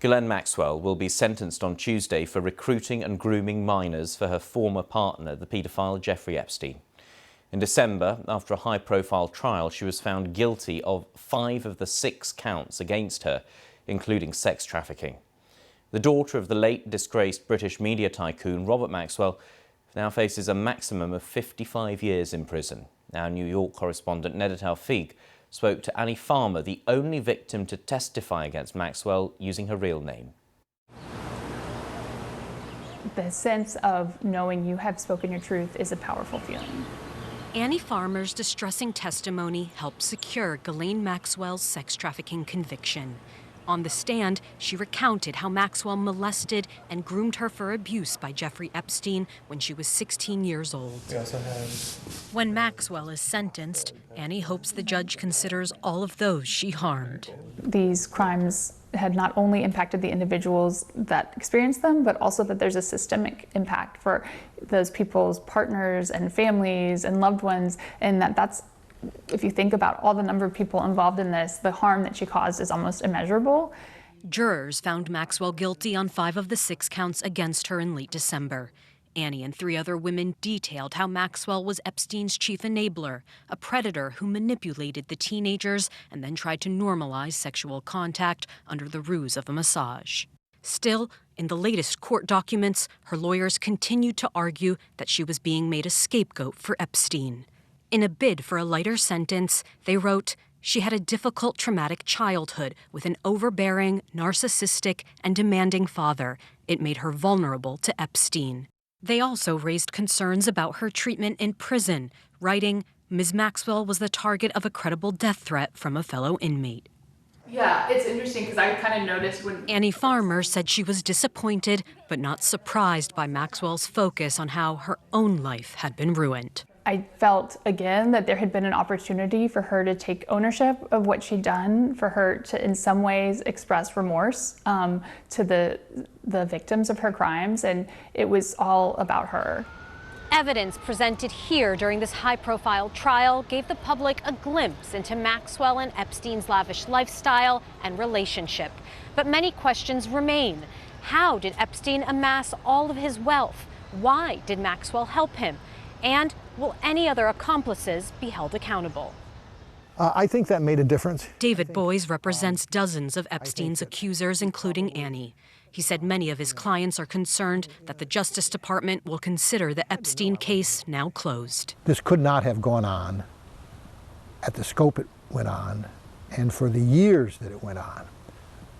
Ghislaine Maxwell will be sentenced on Tuesday for recruiting and grooming minors for her former partner, the paedophile Jeffrey Epstein. In December, after a high-profile trial, she was found guilty of 5 of the 6 counts against her, including sex trafficking. The daughter of the late disgraced British media tycoon Robert Maxwell now faces a maximum of 55 years in prison. Our New York correspondent Neda Tawfiq spoke to Annie Farmer, the only victim to testify against Maxwell using her real name. The sense of knowing you have spoken your truth is a powerful feeling. Annie Farmer's distressing testimony helped secure Ghislaine Maxwell's sex trafficking conviction. On the stand, she recounted how Maxwell molested and groomed her for abuse by Jeffrey Epstein when she was 16 years old. When Maxwell is sentenced, Annie hopes the judge considers all of those she harmed. These crimes had not only impacted the individuals that experienced them, but also that there's a systemic impact for those people's partners and families and loved ones, and that's, if you think about all the number of people involved in this, the harm that she caused is almost immeasurable. Jurors found Maxwell guilty on 5 of the 6 counts against her in late December. Annie and 3 other women detailed how Maxwell was Epstein's chief enabler, a predator who manipulated the teenagers and then tried to normalize sexual contact under the ruse of a massage. Still, in the latest court documents, her lawyers continued to argue that she was being made a scapegoat for Epstein. In a bid for a lighter sentence, they wrote, "She had a difficult, traumatic childhood with an overbearing, narcissistic, and demanding father. It made her vulnerable to Epstein." They also raised concerns about her treatment in prison, writing, "Ms. Maxwell was the target of a credible death threat from a fellow inmate." Yeah, it's interesting because I kind of noticed when Annie Farmer said she was disappointed but not surprised by Maxwell's focus on how her own life had been ruined. I felt again that there had been an opportunity for her to take ownership of what she'd done, for her to in some ways express remorse to the victims of her crimes, and it was all about her. Evidence presented here during this high-profile trial gave the public a glimpse into Maxwell and Epstein's lavish lifestyle and relationship. But many questions remain. How did Epstein amass all of his wealth? Why did Maxwell help him? And will any other accomplices be held accountable? I think that made a difference. David Boies represents dozens of Epstein's accusers, including Annie. He said many of his clients are concerned that the Justice Department will consider the Epstein case now closed. This could not have gone on at the scope it went on and for the years that it went on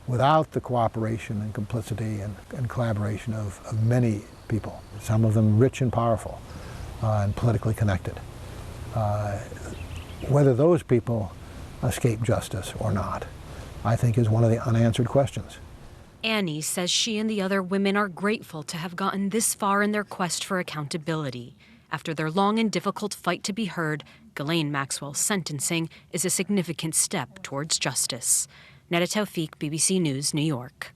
without the cooperation and complicity and collaboration of many people, some of them rich and powerful. And politically connected. Whether those people escape justice or not, I think is one of the unanswered questions. Annie says she and the other women are grateful to have gotten this far in their quest for accountability. After their long and difficult fight to be heard, Ghislaine Maxwell's sentencing is a significant step towards justice. Neda Tawfiq, BBC News, New York.